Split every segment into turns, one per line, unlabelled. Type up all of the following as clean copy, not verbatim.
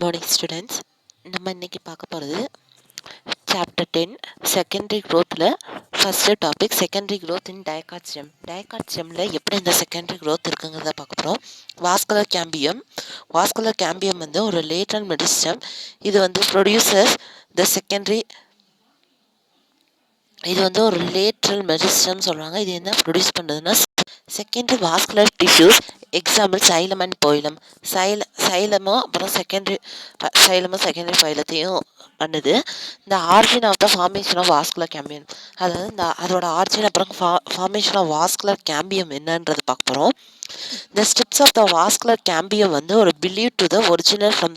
Morning students. நம்ம இன்றைக்கி பார்க்க போகிறது சாப்டர் 10 செகண்டரி க்ரோத்தில் first topic secondary growth in dicot stem. Dicot ஸ்டெம்மில் எப்படி இந்த செகண்டரி க்ரோத் இருக்குங்கிறத பார்க்க போகிறோம். வாஸ்குலர் கேம்பியம் வந்து ஒரு லேட்டரல் மெரிஸ்டம். இது வந்து ப்ரொடியூசர்ஸ் த செகண்டரி. இது வந்து ஒரு லேட்ரல் மெரிஸ்டம் சொல்கிறாங்க. இது என்ன ப்ரொடியூஸ் பண்ணுறதுன்னா secondary vascular tissues. Example xylem and phloem. சைலமும் அப்புறம் செகண்டரி பைலத்தையும் பண்ணுது. இந்த origin of the formation of vascular cambium, அதாவது இந்த அதோட ஆரிஜின் அப்புறம் ஃபார்மேஷன் ஆஃப் வாஸ்குலர் கேம்பியம் என்னன்றது பார்க்க போகிறோம். The strips of the vascular cambium வந்து ஒரு believed to the originate from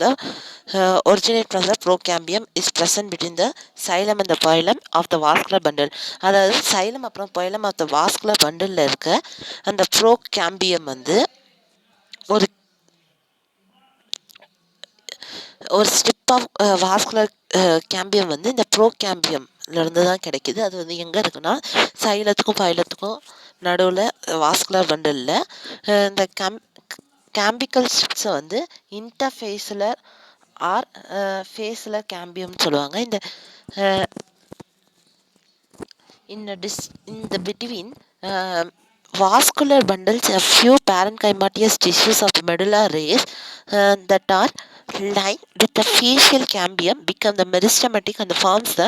the procambium is present between the xylem and the phylum of the vascular bundle. அதாவது xylem அப்புறம் phylum of the vascular bundle இருக்க அந்த procambium வந்து ஒரு strip of vascular cambium வந்து இந்த ப்ரோகேம்பியம்லேருந்து தான் கிடைக்கிது. அது வந்து எங்கே இருக்குன்னா சைலத்துக்கும் பைலத்துக்கும் நடுவில் வாஸ்குலர் பண்டலில் இந்த கேம்பிக்கல் ஸ்ட்ரிப்ஸை வந்து இன்டர்ஃபேஸுலர் ஆர் ஃபேஸுலர் கேம்பியம்னு சொல்லுவாங்க. இந்த between vascular bundles a few parenchymatous tissues of medulla res that are lined with the facial cambium become the meristematic and forms the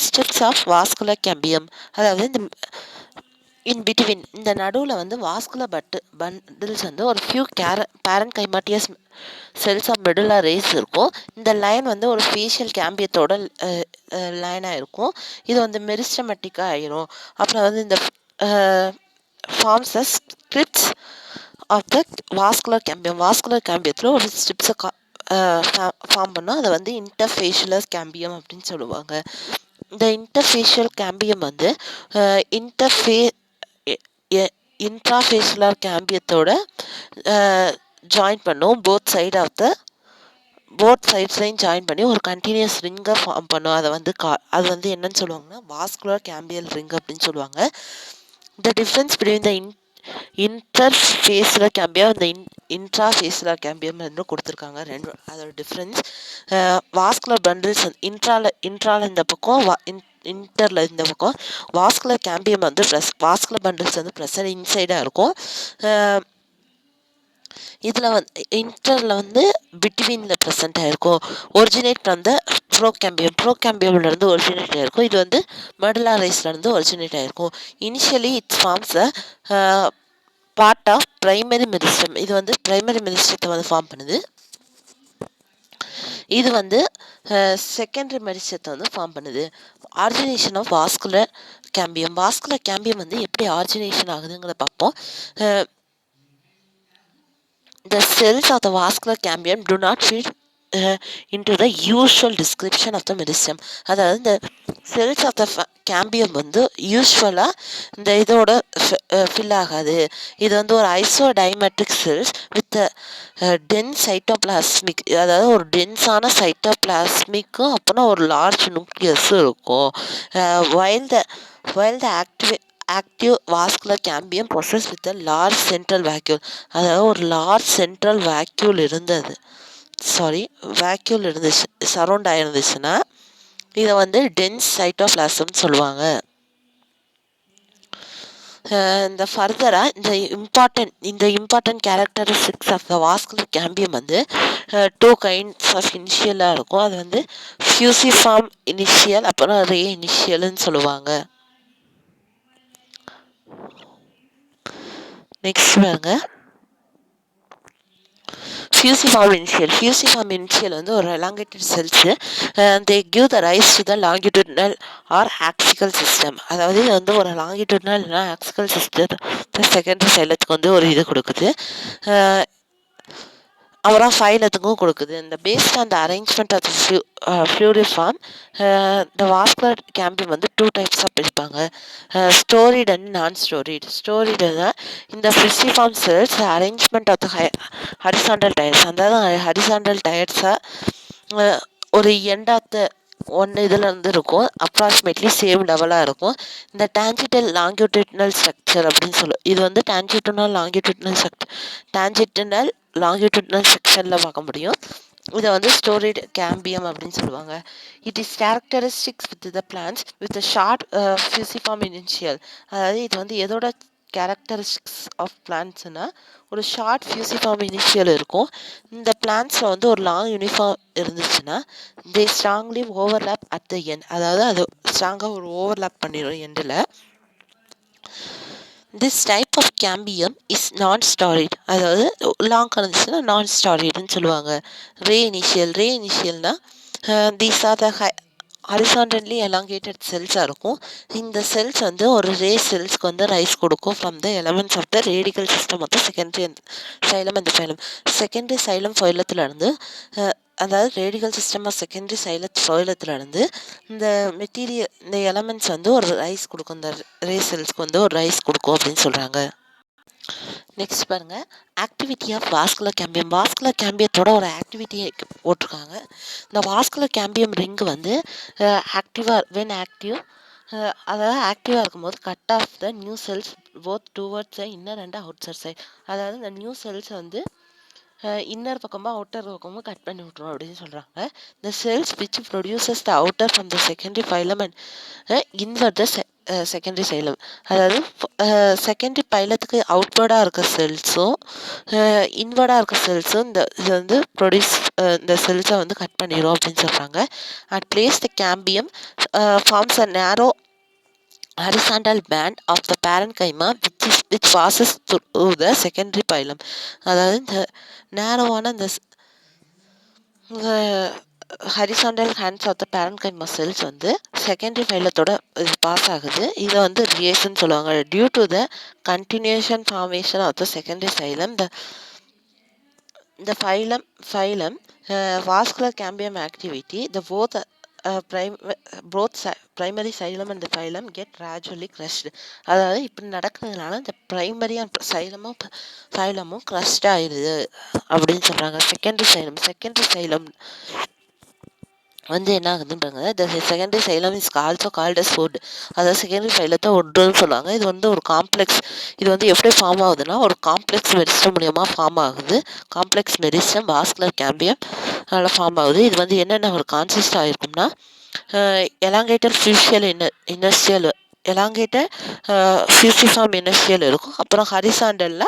strips of vascular cambium. அதாவது இந்த இன் பிட்வீன் இந்த நடுவில் வந்து வாஸ்குலர் பண்டில்ஸ் வந்து ஒரு few parenchymatous cells of medulla rays இருக்கும். இந்த line வந்து ஒரு ஃபேஷியல் கேம்பியத்தோட லைனாக இருக்கும். இது வந்து மெரிஸ்டமேட்டிக்காக ஆயிரும். அப்புறம் வந்து இந்த forms the strips of the vascular கேம்பியத்தில் ஒரு ஸ்ட்ரிப்ஸை ஃபார்ம் பண்ணோம். அதை வந்து இன்டர்ஃபேஷியலஸ் கேம்பியம் அப்படின்னு சொல்லுவாங்க. இந்த இன்டர்ஃபேஷியல் கேம்பியம் வந்து இன்ட்ராஃபேஷுலர் கேம்பியத்தோட ஜாயின் பண்ணும். போத் சைட்ஸ்லையும் ஜாயின் பண்ணி ஒரு கண்டினியூஸ் ரிங்கை ஃபார்ம் பண்ணும். அது வந்து என்னன்னு சொல்லுவாங்கன்னா வாஸ்குலர் கேம்பியல் ரிங் அப்படின்னு சொல்லுவாங்க. The difference between the interfascicular cambium இந்த இன்ட்ராஃபேஸுலர் கேம்பியம் என்று கொடுத்துருக்காங்க. அதோட டிஃப்ரென்ஸ் வாஸ்குலர் பண்டில்ஸ் இன்ட்ரால இந்த பக்கம் இன்டரில் இந்த பக்கம் வாஸ்குலர் கேம்பியம் வந்து வாஸ்குலர் பண்டில்ஸ் வந்து ப்ரெசன்ட் இன்சைடாக இருக்கும். இதில் வந்து இன்டரில் வந்து பிட்வீனில் ப்ரெசென்ட் ஆகிருக்கும். ஒரிஜினேட் ஃப்ரம் த ப்ரோகேம்பியம்லேருந்து ஒரிஜினேட் ஆகிருக்கும். இது வந்து மெடுலா ரேஸ்லேருந்து ஒரிஜினேட் ஆகிருக்கும். Initially it's forms part of primary meristem. இது வந்து ப்ரைமரி மெரிஸ்டத்தை வந்து ஃபார்ம் பண்ணுது. இது வந்து செகண்டரி மெரிஸ்டத்தை வந்து ஃபார்ம் பண்ணுது. ஆரிஜினேஷன் ஆஃப் வாஸ்குலர் கேம்பியம் வந்து எப்படி ஆரிஜினேஷன் ஆகுதுங்கிறத பார்ப்போம். The cells of the vascular cambium do not fit into the usual description of the meristem. அதாவது இந்த செல்ஸ் ஆஃப் த கேம்பியம் வந்து யூஸ்வலாக இந்த இதோட ஃபில் ஆகாது. இது வந்து ஒரு ஐசோடைமெட்ரிக் செல்ஸ் வித் டென்ஸ் சைட்டோபிளாஸ்மிக், அதாவது ஒரு டென்ஸான சைட்டோபிளாஸ்மிக்கும் அப்புறம் ஒரு லார்ஜ் நியூக்ளியஸும் இருக்கும். While the active vascular cambium possessed with a large central vacuole. அதாவது ஒரு லார்ஜ் சென்ட்ரல் வேக்யூல் இருந்துச்சு சரௌண்ட் ஆயிருந்துச்சுன்னா இதை வந்து டென்ஸ் சைட்டோபிளாசம்னு சொல்லுவாங்க. இந்த ஃபர்தராக இந்த important characteristics of the vascular cambium வந்து 2 கைண்ட்ஸ் ஆஃப் இனிஷியலாக இருக்கும். அது வந்து ஃபியூசிஃபார்ம் இனிஷியல் அப்புறம் ரே இனிஷியல்னு சொல்லுவாங்க. நெக்ஸ்ட் பாருங்க, ஃபியூசிஃபார்ம் இனிஷியல் வந்து ஒரு elongated cells. They give the rise to the longitudinal or axial system. அதாவது இது வந்து ஒரு லாங்கிடியூட்னல் இல்லைனா ஆக்சிகல் சிஸ்டத்தை செகண்டரி சைலத்துக்கு வந்து ஒரு இது கொடுக்குது. அப்புறம் ஃபைலத்துக்கும் கொடுக்குது. இந்த based on the arrangement of ஃப்ளூரிஃபார்ம் இந்த வாஸ்குலர் கேம்பியம் வந்து 2 டைப்ஸாக பிரிப்பாங்க, ஸ்டோரிட் அண்ட் நான் ஸ்டோரிடுனா இந்த fusiform cells arrangement of the horizontal tiers, அதாவது ஹரிசாண்டல் டயர்ஸாக ஒரு எண்ட் ஆஃப் த ஒன்று இதில் இருந்து இருக்கும். அப்ராக்சிமேட்லி சேம் லெவலாக இருக்கும். இந்த டான்ஜிட்டல் லாங்கிடியூட்னல் ஸ்ட்ரக்சர் அப்படின்னு சொல்லுவோம். இது வந்து டான்ஜிட்டல் லாங்கிடியூட்னல் செக்ஷனில் பார்க்க முடியும். இதை வந்து ஸ்டோரிட் கேம்பியம் அப்படின்னு சொல்லுவாங்க. It is characteristics with the plans with short fusiform initial. அதாவது இது வந்து எதோட கேரக்டரிஸ்டிக்ஸ் ஆஃப் பிளான்ட்ஸ்னா ஒரு ஷார்ட் ஃபியூசிஃபார்ம் இனிஷியல் இருக்கும். இந்த பிளான்ஸில் வந்து ஒரு லாங் யூனிஃபார்ம் இருந்துச்சுன்னா they strongly overlap at the end, அதாவது அது ஸ்ட்ராங்காக ஒரு ஓவர்லேப் பண்ணிடும் எண்டில். This type of cambium is non storied, அதாவது லாங் இருந்துச்சுன்னா நான் ஸ்டாரிட்னு சொல்லுவாங்க. ரே இனிஷியல்னா these are the horizontally elongated செல்ஸாக இருக்கும். இந்த செல்ஸ் வந்து ஒரு ரே செல்ஸ்க்கு வந்து ரைஸ் கொடுக்கும் from the elements of the radical system of the secondary xylem and phloem. Secondary xylem ஃபைலத்திலேருந்து அதாவது ரேடிக்கல் சிஸ்டம் ஆஃப் செகண்டரி ஃபைலத்திலேருந்து இந்த மெட்டீரியல் இந்த எலமெண்ட்ஸ் வந்து ஒரு ரைஸ் கொடுக்கும், இந்த ரே செல்ஸ்க்கு வந்து ஒரு ரைஸ் கொடுக்கும் அப்படின்னு சொல்கிறாங்க. நெக்ஸ்ட் பாருங்க, activity of vascular cambium. Vascular கேம்பியத்தோட ஒரு ஆக்டிவிட்டியை போட்டிருக்காங்க. இந்த வாஸ்குலர் கேம்பியம் ரிங்கு வந்து வென் ஆக்டிவ், அதாவது ஆக்டிவாக இருக்கும்போது cut off the new cells both towards inner and outer side. அதாவது இந்த நியூ செல்ஸ் வந்து இன்னர் பக்கமாக அவுட்டர் பக்கமும் கட் பண்ணி விட்ருவோம் அப்படின்னு சொல்கிறாங்க. The cells which produces the outer from the secondary phloem and invert the secondary xylem. அதாவது செகண்டரி பைலத்துக்கு அவுட்வேர்டாக இருக்க செல்ஸும் இன்வர்டாக இருக்க செல்ஸும் இது வந்து ப்ரொடியூஸ் இந்த செல்ஸை வந்து கட் பண்ணிடும் அப்படின்னு சொல்கிறாங்க. At place the cambium forms a narrow horizontal band of the parenchyma which passes through the secondary phylum. அதாவது இந்த நேரோவான இந்த horizontal hands of the parenchyma cells வந்து செகண்டரி ஃபைலத்தோட இது பாஸ் ஆகுது. இதை வந்து ரியேஷன் சொல்லுவாங்க. Due to the continuation formation of the secondary xylem the phylum vascular cambium activity, the both primary xylem and the phylum get gradually crushed. அதாவது இப்படி நடக்கிறதுனால இந்த பிரைமரி அண்ட் ஃபைலமும் க்ரஷ்ட் ஆயிடுது அப்படின்னு சொல்கிறாங்க. செகண்டரி சைலம் வந்து என்ன ஆகுதுன்றாங்க, the secondary xylem is also called as wood. அதாவது செகண்டரி சைலத்தை ஒட்டுன்னு சொல்லுவாங்க. இது வந்து ஒரு காம்ப்ளெக்ஸ், இது வந்து எப்படி ஃபார்ம் ஆகுதுன்னா ஒரு காம்ப்ளெக்ஸ் மெரிஸ்டம் மூலியமாக ஃபார்ம் ஆகுது. காம்ப்ளெக்ஸ் மெரிஸ்டம் வாஸ்குலர் கேம்பியம் அதில் ஃபார்ம் ஆகுது. இது வந்து என்னென்ன ஒரு கான்சிஸ்ட் ஆகிருக்கும்னா எலாங்கேட்டர் ஃபியூஷியல் இனர்ஷியல் எலாங்கேட்டட் ஃபியூசிஃபார்ம் இனிஷியல் இருக்கும். அப்புறம் ஹரிசாண்டலில்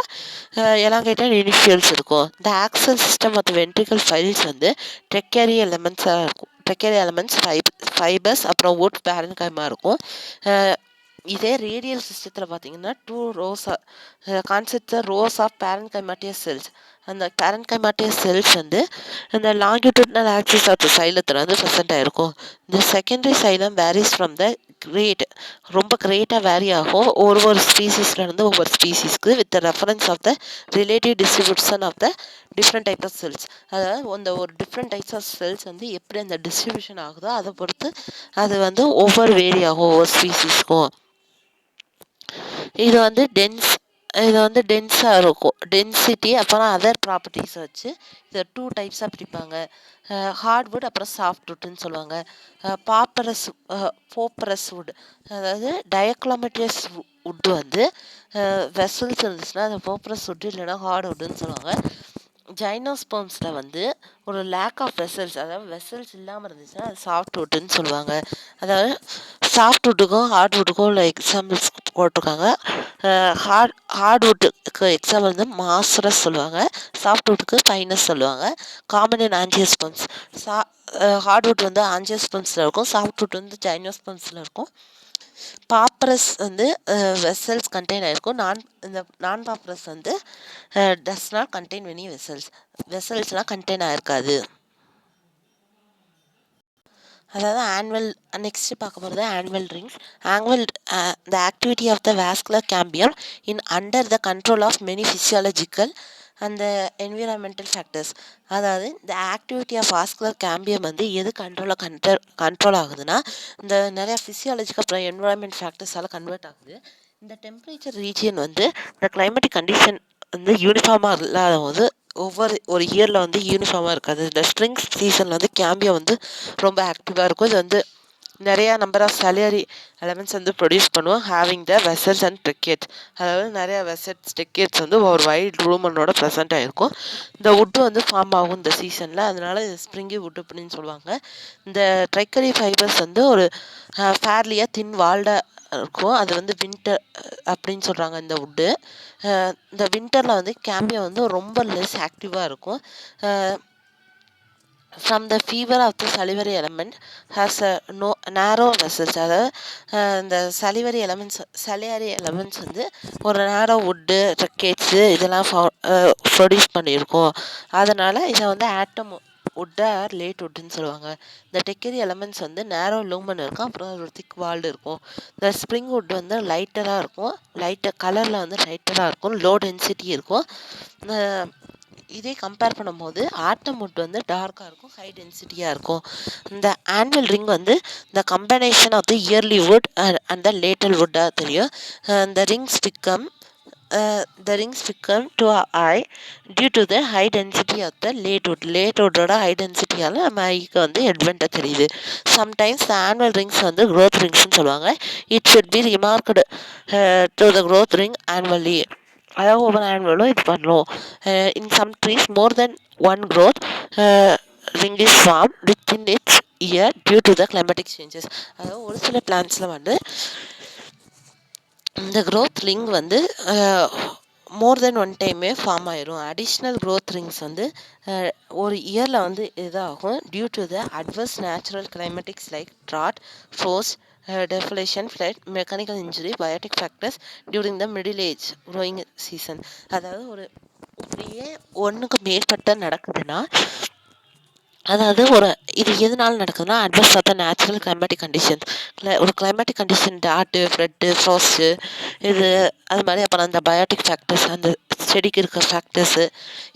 எலாங்கேட்டட் இனிஷியல்ஸ் இருக்கும். The axial system of the ventricle files வந்து ட்ரெக்கரி எலமெண்ட்ஸாக இருக்கும். ட்ரெக்கரி எலமெண்ட்ஸ் ஃபைபர்ஸ் அப்புறம் வுட் பேரன்கைமா இருக்கும். இதே ரேடியல் சிஸ்டத்தில் பார்த்தீங்கன்னா 2 rows concept rows of parenchymatous cells. அந்த பேரன்கைமாட்டியஸ் செல்ஸ் வந்து இந்த லாங்கிடியூட்னல் ஆக்சிஸ் ஆஃப் த சைலத்தில் வந்து ப்ரெசென்ட் ஆகிருக்கும். இந்த secondary xylem varies from the ரொம்ப கிரேட்டாக வேரி ஆகும் ஒவ்வொரு ஸ்பீசிஸ்லேருந்து ஒவ்வொரு ஸ்பீசிஸ்க்கு with reference of the relative distribution of the different type of cells. அதாவது அந்த ஒரு டிஃப்ரெண்ட் டைப்ஸ் ஆஃப் செல்ஸ் வந்து எப்படி அந்த டிஸ்ட்ரிபியூஷன் ஆகுதோ அதை பொறுத்து அது வந்து ஒவ்வொரு வேரி ஆகும் ஒவ்வொரு ஸ்பீசிஸ்க்கும். இது வந்து டென்ஸாக இருக்கும். டென்சிட்டி அப்புறம் அதர் ப்ராப்பர்ட்டிஸை வச்சு இதை 2 டைப்ஸாக பிரிப்பாங்க. ஹார்ட்வுட் அப்புறம் சாஃப்ட்வுட்னு சொல்லுவாங்க. போப்பரஸ் வுட், அதாவது டயக்ளோமெட்ரியஸ் வுட் வந்து வெசல்ஸ் இருந்துச்சுன்னா அது போப்பரஸ் வுட் இல்லைன்னா ஹார்ட்வுட்னு சொல்லுவாங்க. ஜைனோஸ்பர்ம்ஸில் வந்து ஒரு லேக் ஆஃப் வெசல்ஸ், அதாவது வெசல்ஸ் இல்லாமல் இருந்துச்சுன்னா அது சாஃப்ட்வுட்னு சொல்லுவாங்க. அதாவது சாஃப்ட்வுட்டுக்கும் ஹார்ட்வுட்டுக்கும் உள்ள எக்ஸாம்பிள்ஸ் போட்டிருக்காங்க. ஹார்ட்வுட்டுக்கு எக்ஸாம்பிள் வந்து மாஸ்ரஸ் சொல்லுவாங்க, சாஃப்ட்வுட்டுக்கு பைனஸ் சொல்லுவாங்க. Common in angiosperms. ஹார்ட்வுட் வந்து ஆஞ்சியோஸ்பர்ம்ஸில் இருக்கும், சாஃப்ட்வுட் வந்து ஜைனோஸ்பர்ம்ஸில் இருக்கும். பாப்பரஸ் வந்து வெசல்ஸ் கண்டெயின் ஆகிருக்கும். இந்த நான் பாப்பரஸ் வந்து டஸ் நாட் கண்டெயின் எனி வெசல்ஸ்லாம் கண்டெயின் ஆகிருக்காது. அதாவது ஆனுவல். நெக்ஸ்ட் பார்க்க போகிறது annual rings. The activity of the vascular cambium in under the control of many physiological அந்த என்விரான்மெண்டல் ஃபேக்டர்ஸ். அதாவது இந்த ஆக்டிவிட்டி ஆஃப் வாஸ்குலர் கேம்பியம் வந்து எது கண்ட்ரோல் ஆகுதுன்னா இந்த நிறையா ஃபிசியாலஜிக்கல் அப்புறம் என்விரான்மெண்ட் ஃபேக்டர்ஸால் கன்வெர்ட் ஆகுது. இந்த டெம்பரேச்சர் ரீஜியன் வந்து இந்த கிளைமேட்டிக் கண்டிஷன் வந்து யூனிஃபார்மாக இல்லாத போது ஒரு இயரில் வந்து யூனிஃபார்மாக இருக்காது. இந்த ஸ்ப்ரிங் சீசனில் வந்து கேம்பியம் வந்து ரொம்ப ஆக்டிவாக இருக்கும். இது வந்து நிறையா நம்பர் ஆஃப் salary எலமெண்ட்ஸ் வந்து ப்ரொடியூஸ் பண்ணுவோம் ஹேவிங் த வெசல்ஸ் அண்ட் ட்ரிக்கெட். அதாவது நிறையா வெசல்ஸ் ட்ரிக்கெட்ஸ் வந்து ஒரு வைட் ரூமனோட ப்ரெசென்ட் ஆகிருக்கும். இந்த வுட்டு வந்து ஃபார்ம் ஆகும் இந்த சீசனில், அதனால இது ஸ்ப்ரிங்கி வுட் அப்படின்னு சொல்லுவாங்க. இந்த ட்ரைக்கரி ஃபைபர்ஸ் வந்து ஒரு ஃபேர்லியாக தின் வால்டாக இருக்கும். அது வந்து வின்டர் அப்படின்னு சொல்கிறாங்க இந்த வுட்டு. இந்த வின்டரில் வந்து கேம்பியம் வந்து ரொம்ப லெஸ் ஆக்டிவாக இருக்கும். From the fever of the salivary element has a narrow vessels. அதாவது இந்த சலிவரி எலமெண்ட்ஸ் வந்து ஒரு நேரோ வுட்டு ரெக்கேட்ஸு இதெல்லாம் ப்ரொடியூஸ் பண்ணியிருக்கோம். அதனால் இதை வந்து ஆட்டம் வுட்டு ஆர் லேட் வுட்டுன்னு சொல்லுவாங்க. இந்த டெக்கரி எலமெண்ட்ஸ் வந்து நேரோ லூமன் இருக்கும், அப்புறம் ஒரு திக் வால்டு இருக்கும். இந்த ஸ்ப்ரிங் வுட் வந்து லைட்டராக இருக்கும், கலரில் வந்து லைட்டராக இருக்கும், லோ டென்சிட்டி இருக்கும். இதே கம்பேர் பண்ணும்போது ஆட்டம் வுட் வந்து டார்க்காக இருக்கும், ஹை டென்சிட்டியாக இருக்கும். இந்த ஆனுவல் ரிங் வந்து இந்த combination of the early wood and the lateral வுட்டாக தெரியும். இந்த rings become to our eye due to the high density of the late wood. லேட்வுட்டோட ஹை டென்சிட்டியால் நம்ம ஐக்கு வந்து அட்வான்டேஜ் தெரியுது. சம்டைம்ஸ் த ஆனுவல் ரிங்ஸ் வந்து க்ரோத் ரிங்ஸ்னு சொல்லுவாங்க. It should be remarked to the growth ring annually. அதாவது ஒவ்வொரு ஆனுவலும் இது பண்ணுறோம். In some trees more than one growth ring is form within its year due to the climatic changes. அதாவது ஒரு சில பிளான்ஸில் வந்து இந்த க்ரோத் ரிங் வந்து மோர் தென் ஒன் டைமே ஃபார்ம் ஆயிரும். அடிஷ்னல் க்ரோத் ரிங்ஸ் வந்து ஒரு இயரில் வந்து இதாகும் due to the adverse natural climatics like drought, frost, deflation, flood, mechanical injury, biotic factors during the middle age growing season. அதாவது ஒரு இப்படியே ஒன்றுக்கு மேற்பட்ட நடக்குதுன்னா, அதாவது இது எதனால நடக்குதுன்னா adverse of the natural climatic conditions. ஒரு கிளைமேட்டிக் கண்டிஷன் டாட்டு, ஃப்ளட்டு, ஃப்ராஸ்ட்டு இது அது மாதிரி, அப்புறம் அந்த பயோட்டிக் ஃபேக்டர்ஸ், அந்த செடிக்கு இருக்க ஃபேக்டர்ஸு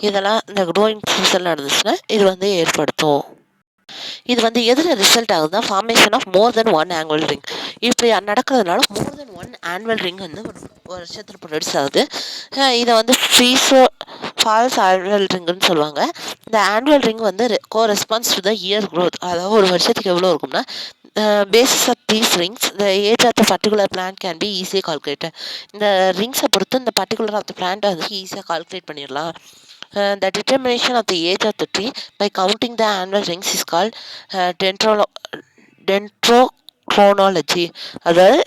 இதெல்லாம் இந்த க்ரோயிங் சீசனில் நடந்துச்சுன்னா இது வந்து ஏற்படுத்தும். இது வந்து எதில் ரிசல்ட் ஆகுதுன்னா formation of more than one annual ring. இப்படி நடக்கிறதுனால more than one annual ring வந்து ஒரு வருஷத்தில் ப்ரொடியூஸ் ஆகுது. இதை வந்து ஃபால்ஸ் ஆனுவல் ரிங்குன்னு சொல்லுவாங்க. இந்த ஆனுவல் ரிங் வந்து response to the year growth. அதாவது ஒரு வருஷத்துக்கு எவ்வளோ இருக்கும்னா basis of these rings the age of the particular plant can be ஈஸியாக கால்குலேட்டட். இந்த ரிங்ஸை பொறுத்து இந்த பர்டிகுலர் ஆஃப் த பிளான்ட்டை வந்து ஈஸியாக கால்குலேட் பண்ணிடலாம். The determination of the age of the tree by counting the annual rings is called dendrochronology. அதாவது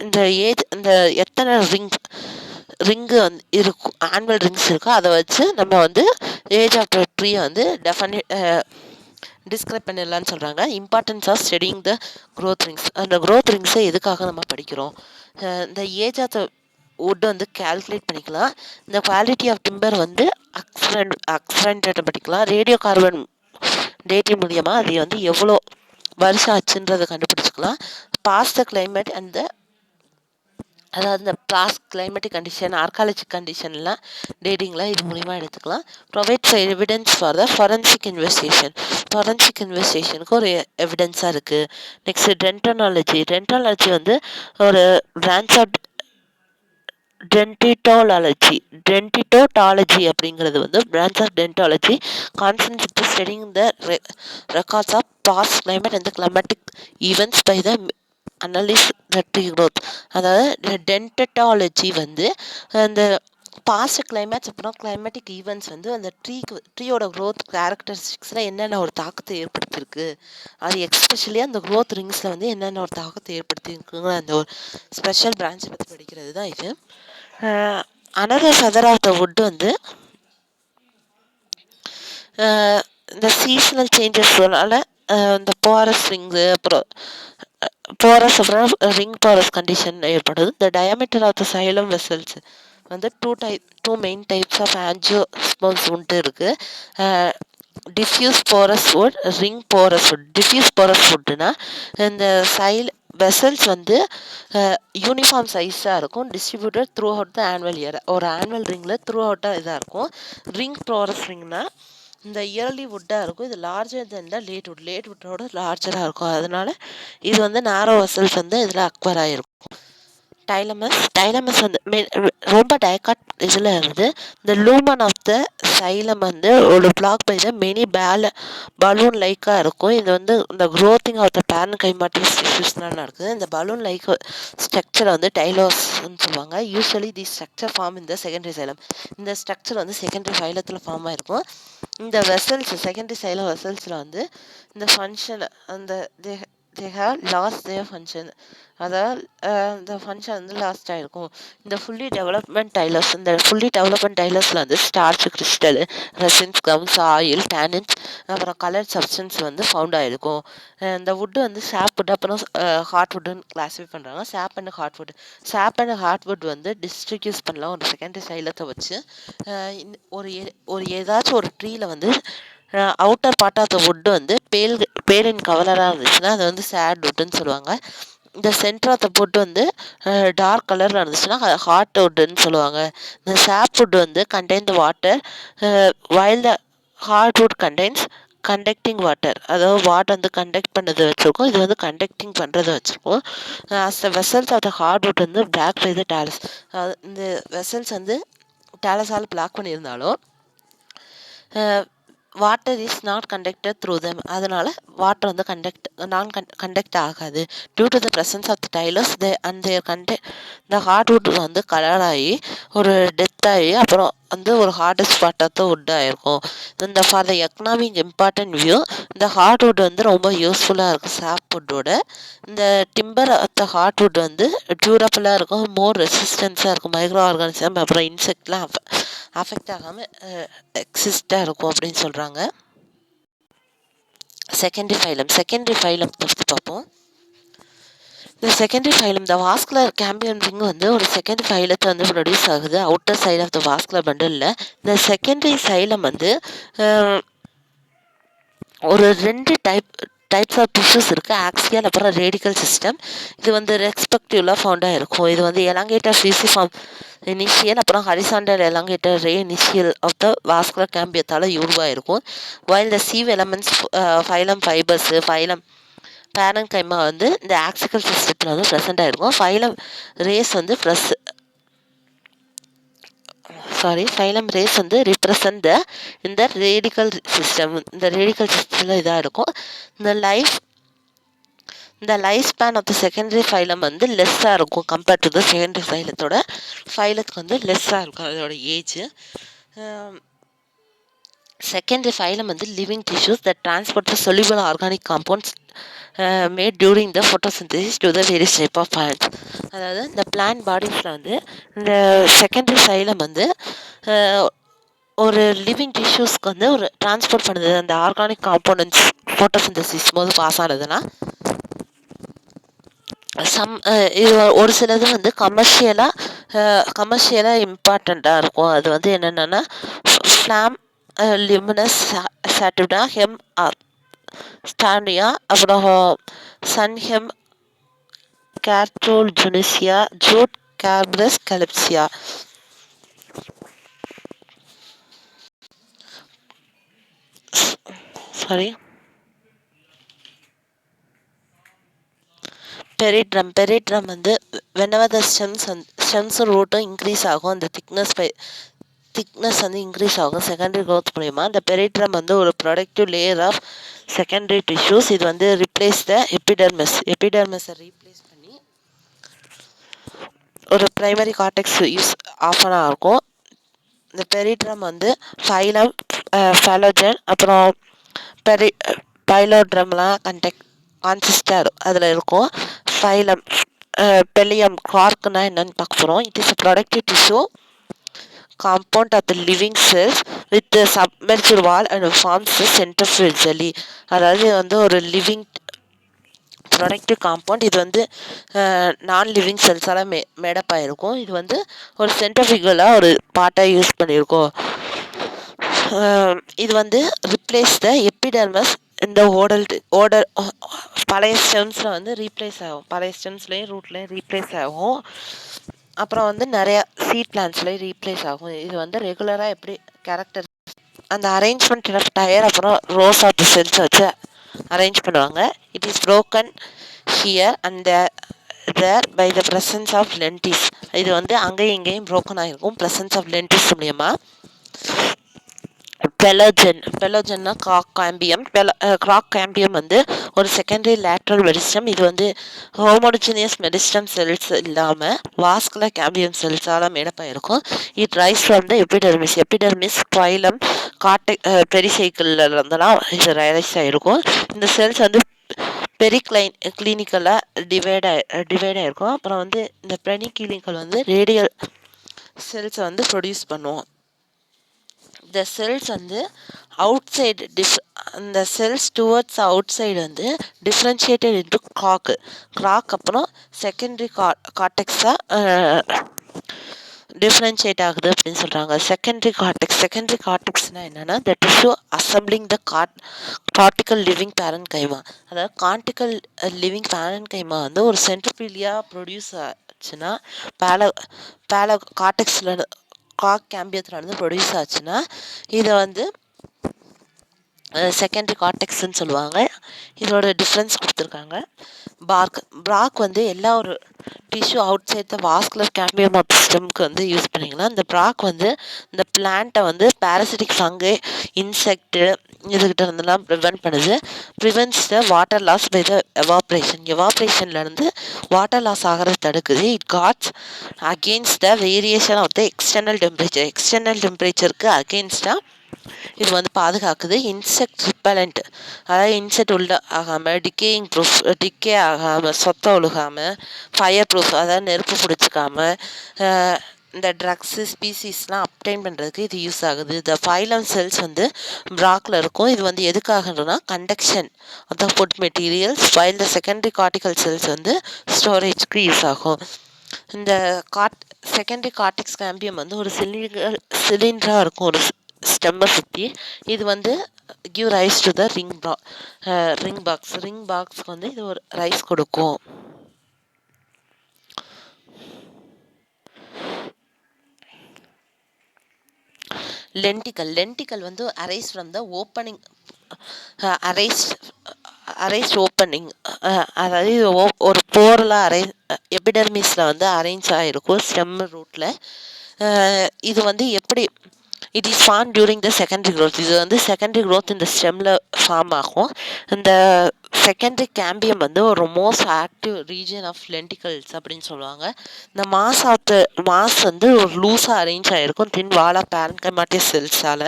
இந்த எத்தனை ரிங்கு வந்து இருக்கும், ஆனுவல் ரிங்ஸ் இருக்கோ அதை வச்சு நம்ம வந்து ஏஜ் ஆஃப் த ட்ரீயை வந்து டிஸ்கிரைப் பண்ணிடலான்னு சொல்கிறாங்க. Importance of studying the growth rings. அந்த க்ரோத் ரிங்ஸை எதுக்காக நம்ம படிக்கிறோம்? இந்த ஏஜ் ஆஃப் த வுட் வந்து கால்குலேட் பண்ணிக்கலாம். இந்த குவாலிட்டி ஆஃப் டிம்பர் வந்து அக்ஸ்பெண்டேட் பண்ணிக்கலாம். ரேடியோ கார்பன் டேட்டிங் மூலியமாக அது வந்து எவ்வளோ வருஷம் ஆச்சுன்றதை கண்டுபிடிச்சிக்கலாம். பாஸ் த கிளைமேட் அண்ட் அதாவது இந்த பாஸ்ட் கிளைமேட்டிக் கண்டிஷன், ஆர்காலஜிக் கண்டிஷன்லாம் டேட்டிங்லாம் இது மூலிமா எடுத்துக்கலாம். Provides evidence for the forensic இன்வெஸ்டிகேஷனுக்கு ஒரு எவிடன்ஸாக இருக்குது. நெக்ஸ்ட் டென்டாலஜி வந்து ஒரு பிரான்ச் ஆஃப் டென்டிட்டோடாலஜி அப்படிங்கிறது வந்து branch of dendrology concentrate studying the records of past climate and the climatic events by the analysis the tree growth. அதாவது டென்டட்டாலஜி வந்து அந்த பாஸ்ட் கிளைமேட்ஸ் அப்புறம் கிளைமேட்டிக் ஈவெண்ட்ஸ் வந்து அந்த ட்ரீயோட க்ரோத் கேரக்டரிஸ்டிக்ஸில் என்னென்ன ஒரு தாக்கத்தை ஏற்படுத்தியிருக்கு, அது எக்ஸ்பெஷலி அந்த க்ரோத் ரிங்ஸில் வந்து என்னென்ன ஒரு தாக்கத்தை ஏற்படுத்தியிருக்குங்கிற அந்த ஒரு ஸ்பெஷல் பிரான்ச்சை பற்றி படிக்கிறது தான் இது. Another feather of the wood வந்து இந்த சீசனல் சேஞ்சஸ்னால இந்த போரஸ் ரிங்கு அப்புறம் ரிங் போரஸ் கண்டிஷன் ஏற்படுது. இந்த diameter of the xylem vessels வந்து two main types of angiosperms வந்துட்டு இருக்குது. Diffuse porous wood, ring porous wood. Diffuse porous வுட்னா இந்த வெசல்ஸ் வந்து யூனிஃபார்ம் சைஸாக இருக்கும், distributed throughout the annual year. ஒரு ஆனுவல் ரிங்கில் த்ரூ அவுட்டாக இதாக இருக்கும். ரிங் போரஸ் ரிங்னா இந்த இயர்லி வுட்டாக இருக்கும். இது லார்ஜர் தென் த லேட் வுட்டோட லார்ஜராக இருக்கும். அதனால இது வந்து நேரோ வெசல்ஸ் வந்து இதில் அக்வயர் ஆகிருக்கும். டைலமஸ் வந்து ரொம்ப டைகாட் இதில் இருந்து இந்த லூமன் ஆஃப் த சைலம் வந்து ஒரு block by the many balloon லைக்காக இருக்கும். இது வந்து இந்த க்ரோத்திங் ஆஃப் த பேரன் கைமாட்டிஸ் டிஷ்யூஸ்னால நடக்குது. இந்த பலூன் லைக் ஸ்ட்ரக்சரை வந்து டைலோஸ்ன்னு சொல்லுவாங்க. யூஸ்வலி தி ஸ்ட்ரக்சர் ஃபார்ம் இந்த செகண்டரி சைலம். இந்த ஸ்ட்ரக்சர் வந்து செகண்டரி ஃபைலத்தில் ஃபார்ம் ஆயிருக்கும். இந்த வெசல்ஸ் செகண்டரி சைலம் வெசல்ஸில் வந்து இந்த ஃபங்க்ஷன் அந்த they have lost their function. அதாவது இந்த ஃபங்க்ஷன் வந்து லாஸ்ட் ஆகிருக்கும். இந்த ஃபுல்லி டெவலப்மெண்ட் டைலர்ஸில் வந்து starch crystal, resins, comes, oil, tannins, அப்புறம் கலர் சப்ஸ்டன்ஸ் வந்து ஃபவுண்ட் ஆகிருக்கும். இந்த வுட்டு வந்து சாப் வுட் அப்புறம் ஹார்ட் வுட்டுன்னு கிளாஸிஃபை பண்ணுறாங்க. சாப் அண்ட் ஹார்ட் வுட் வந்து டிஸ்ட்ரிக்யூஸ் பண்ணலாம் ஒரு செகண்டரி சைலத்தை வச்சு. ஒரு ஏதாச்சும் ஒரு ட்ரீயில் வந்து outer part of the wood வந்து பேலின் கலராக இருந்துச்சுன்னா அது வந்து சேட் வுட்டுன்னு சொல்லுவாங்க. இந்த சென்டர் ஆஃப் த வுட் வந்து டார்க் கலரில் இருந்துச்சுன்னா ஹாட் வுட்டுன்னு சொல்லுவாங்க. இந்த சாப் வுட் வந்து contain the water while the heart wood contains conducting water. அதாவது வாட்டர் வந்து கண்டக்ட் பண்ணது வச்சுருக்கோம், இது வந்து கண்டக்டிங் பண்ணுறது வச்சுருக்கோம். The vessels of the heart wood வந்து பிளாக் பை த டேலஸ். இந்த வெசல்ஸ் வந்து டேலஸால் பிளாக் பண்ணியிருந்தாலும் water is not conducted through them. அதனால் வாட்டர் வந்து கண்டக்ட் ஆகாது. Due to the presence of the tyloses இந்த ஹார்ட் வுட் வந்து கலர் ஆகி ஒரு டெத் ஆகி அப்புறம் வந்து ஒரு hardest part of the wood ஆகிருக்கும். இந்த for the economic important view இந்த ஹார்ட் வுட் வந்து ரொம்ப யூஸ்ஃபுல்லாக இருக்கும். சாப் வுட்டோட இந்த timber of the heart wood வந்து டியூரபிளாக இருக்கும், மோர் ரெசிஸ்டன்ஸாக இருக்கும், மைக்ரோ ஆர்கானிசம் அப்புறம் இன்செக்ட்லாம் அஃபெக்ட் ஆகாமல் எக்ஸிஸ்டாக இருக்கும் அப்படின்னு சொல்கிறாங்க. செகண்டரி ஃபைலம் பற்றி பார்ப்போம். இந்த secondary phloem the vascular cambium ring வந்து ஒரு செகண்டரி ஃபைலத்தை வந்து ப்ரொடியூஸ் ஆகுது outer side of the vascular பண்டலில். இந்த செகண்டரி சைலம் வந்து ஒரு 2 டைப்ஸ் ஆஃப் டிஷ்யூஸ் இருக்குது, ஆக்சியல் அப்புறம் ரேடிக்கல் சிஸ்டம். இது வந்து ரெஸ்பெக்டிவ்லாம் ஃபவுண்டாக இருக்கும். இது வந்து எலாங்கேட்டர் ஃபிசிஃபார்ம் இனிஷியல் அப்புறம் horizontal elongated ray initial of the vascular கேம்பியத்தால் உருவாயிருக்கும். While the sieve elements phloem fibres parenchyma வந்து இந்த ஆக்சிகல் சிஸ்டத்தில் வந்து ப்ரெசென்ட் ஆகிருக்கும். ஃபைலம் ரேஸ் வந்து ரிப்ரசன்ட் இந்த ரேடிக்கல் சிஸ்டம். இந்த ரேடிக்கல் சிஸ்டத்தில் இதாக இருக்கும். இந்த life span of the secondary phloem வந்து லெஸ்ஸாக இருக்கும் கம்பேர்ட் டு த செகண்டரி ஃபைலத்துக்கு வந்து லெஸ்ஸாக இருக்கும் அதோட ஏஜ். செகண்டரி ஃபைலம் வந்து living tissues that transport the soluble organic compounds made during the photosynthesis to the various type of plants. அதாவது இந்த பிளான்ட் பாடிஸில் வந்து இந்த செகண்டரி ஃபைலம் வந்து ஒரு லிவிங் டிஷ்யூஸ்க்கு வந்து ஒரு டிரான்ஸ்போர்ட் பண்ணுது. அந்த ஆர்கானிக் காம்பவுண்ட்ஸ் ஃபோட்டோசிந்தசிஸ் போது பாஸ் ஆனதுன்னா இது ஒரு சிலது வந்து கமர்ஷியலாக இம்பார்ட்டண்ட்டாக இருக்கும். அது வந்து என்னென்னா ஃப்ளாம் லிமினஸ் சாட்டிவ்னா ஹெம் ஸ்டாண்டியா அப்புறம் சன்ஹெம் கேர்டோல் ஜுனிசியா ஜூட் கேர்பிரஸ் கலிப்சியா. பெரிட்ரம் வந்து whenever the stems ரூட்டும் இன்க்ரீஸ் ஆகும், அந்த திக்னஸ் வந்து இன்க்ரீஸ் ஆகும் செகண்டரி க்ரோத் மூலிமா. இந்த பெரிட்ரம் வந்து ஒரு protective layer of secondary tissues. இது வந்து ரிப்ளேஸ் த எபிடெர்மஸை ரீப்ளேஸ் பண்ணி ஒரு ப்ரைமரி கார்டெக்ஸ் யூஸ் ஆஃபனாக இருக்கும். இந்த பெரிட்ரம் வந்து ஃபைலம் ஃபெலோஜன் அப்புறம் பைலோட்ரம்லாம் கான்சிஸ்டாக அதில் இருக்கும். ஃபைலம் பெலியம் கார்க்னா என்னன்னு பார்க்க போகிறோம். It is a productive tissue compound of the living cells with the submerged wall and forms the centrifugal jelly. அதாவது வந்து ஒரு லிவிங் ப்ரொடக்டிவ் காம்பவுண்ட். இது வந்து நான் லிவிங் செல்ஸால் மேடப் ஆகிருக்கும். இது வந்து ஒரு சென்ட்ரிஃபியூகலாக ஒரு பார்ட்டாக யூஸ் பண்ணியிருக்கோம். இது வந்து ரிப்ளேஸ் த எபிடெர்மஸ் இந்த ஓடர் பழைய ஸ்டெம்ஸில் வந்து ரீப்ளேஸ் ஆகும், பழைய ஸ்டெம்ஸ்லேயும் ரூட்லேயும் ரீப்ளேஸ் ஆகும். அப்புறம் வந்து நிறையா சீட் பிளான்ட்ஸ்லேயும் ரீப்ளேஸ் ஆகும். இது வந்து ரெகுலராக எப்படி கேரக்டர் அந்த அரேஞ்ச்மெண்ட் ஆஃப் டயர் அப்புறம் ரோஸ் ஆஃப் த செல்ஸ் வச்சு அரேஞ்ச் பண்ணுவாங்க. It is broken here and there by the presence of lentis. இது வந்து அங்கேயும் இங்கேயும் broken ஆகிருக்கும் presence of lentis மூலியமாக. பெலோஜன்னா கிராக் கேம்பியம். கிராக் கேம்பியம் வந்து ஒரு செகண்டரி லேட்ரல் மெரிஸ்டம். இது வந்து ஹோமோஜினியஸ் மெரிஸ்டம் செல்ஸ் இல்லாமல் வாஸ்குலர் கேம்பியம் செல்ஸால் மேடப்பாக இருக்கும். It rise from the epidermis phloem பெரிசைக்கிளில் இருந்தெல்லாம் இது ரைஸ் ஆகிருக்கும். இந்த செல்ஸ் வந்து கிளினிக்கலாக டிவைட் ஆகிருக்கும். அப்புறம் வந்து இந்த கிளினிக்கல் வந்து ரேடியல் செல்ஸை வந்து ப்ரொடியூஸ் பண்ணுவோம். இந்த செல்ஸ் வந்து அவுட் சைடு இந்த செல்ஸ் டுவர்ட்ஸ் அவுட் சைடு வந்து டிஃப்ரென்ஷியேட்டட் இன்ட்டு கிராக் அப்புறம் செகண்டரி கார்டெக்ஸாக டிஃப்ரென்ஷியேட் ஆகுது அப்படின்னு சொல்கிறாங்க. செகண்டரி கார்டெக்ஸ்னால் என்னென்னா the tissue assembling the cortical living parenchyma. அதாவது கார்டிக்கல் லிவிங் பேரன்கைமா வந்து ஒரு சென்ட்ரிபிலியாக ப்ரொடியூஸ் ஆச்சுன்னா கார்டெக்ஸில் கிராக் கேம்பியத்தில் ப்ரொடியூஸ் ஆச்சுன்னா இதை வந்து செகண்டரி கார்டெக்ஸ்ன்னு சொல்லுவாங்க. இதோட டிஃப்ரென்ஸ் கொடுத்துருக்காங்க. பிராக் வந்து எல்லா ஒரு tissue outside the vascular cambium of சிஸ்டம்க்கு வந்து யூஸ் பண்ணிக்கலாம். இந்த பிராக் வந்து இந்த பிளான்ட்டை வந்து பேரசிட்டிக் ஃபங்கை இன்செக்ட்டு இதுகிட்ட இருந்தெல்லாம் prevents the water loss by the எவாப்ரேஷன்லேருந்து வாட்டர் லாஸ் ஆகிறத தடுக்குது. It guards against the variation of the external டெம்பரேச்சருக்கு அகெயின்ஸ்டாக இது வந்து பாதுகாக்குது. இன்செக்ட் ரிப்பலண்ட், அதாவது இன்செக்ட் உள்ள ஆகாமல், டிக்கே ஆகாமல், சொத்தை ஒழுகாமல், ஃபயர் ப்ரூஃப், அதாவது நெருப்பு பிடிச்சிக்காமல், இந்த ட்ரக்ஸு ஸ்பீசிஸ்லாம் அப்டைன் பண்ணுறதுக்கு இது யூஸ் ஆகுது. இந்த ஃபைலம் செல்ஸ் வந்து பிராக்கில் இருக்கும். இது வந்து எதுக்காகனா conduction of the food materials, while the secondary cortical cells வந்து ஸ்டோரேஜ்க்கு யூஸ் ஆகும். இந்த செகண்டரி கார்டெக்ஸ் கேம்பியம் வந்து ஒரு சிலிண்டராக இருக்கும் ஒரு ஸ்டெம்மை சுற்றி. இது வந்து give rise to the ring பாக்ஸ்க்கு வந்து இது ஒரு ரைஸ் கொடுக்கும். லென்டிக்கல் வந்து arise from the opening opening, அதாவது ஒரு போரில் எபிடெர்மிஸில் வந்து அரேஞ்ச் ஆகிருக்கும் ஸ்டெம் ரூட்டில். இது வந்து எப்படி it is form during the secondary growth. இது வந்து செகண்டரி க்ரோத் இந்த ஸ்டெம்மில் ஃபார்ம் ஆகும். இந்த செகண்டரி கேம்பியம் வந்து ஒரு மோஸ்ட் ஆக்டிவ் ரீஜன் ஆஃப் லென்டிகல்ஸ் அப்படின்னு சொல்லுவாங்க. இந்த மாஸ் வந்து ஒரு லூஸாக அரேஞ்ச் ஆகிருக்கும் தின் வால் ஆஃப் பேரன்கைமாட்டியஸ் செல்ஸால்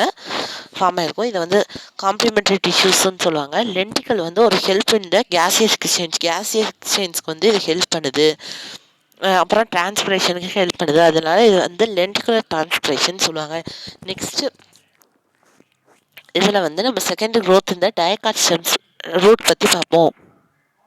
ஃபார்ம் ஆகிருக்கும். இதை வந்து காம்ப்ளிமெண்ட்ரி டிஷ்யூஸ்ன்னு சொல்லுவாங்க. லென்டிக்கல் வந்து ஒரு ஹெல்ப் இன் த கேசியஸ் எக்ஸ்சேஞ்ச்க்கு வந்து இது ஹெல்ப் பண்ணுது. அப்புறம் டிரான்ஸ்பிரேஷனுக்கு ஹெல்ப் பண்ணுது. அதனால இது வந்து லென்டிகுலர் டிரான்ஸ்பிரேஷன் சொல்லுவாங்க. நெக்ஸ்ட்டு இதில் வந்து நம்ம செகண்டரி க்ரோத் இந்த டயகாட் ஸ்டெம்ஸ் ரூட் பற்றி பார்ப்போம்.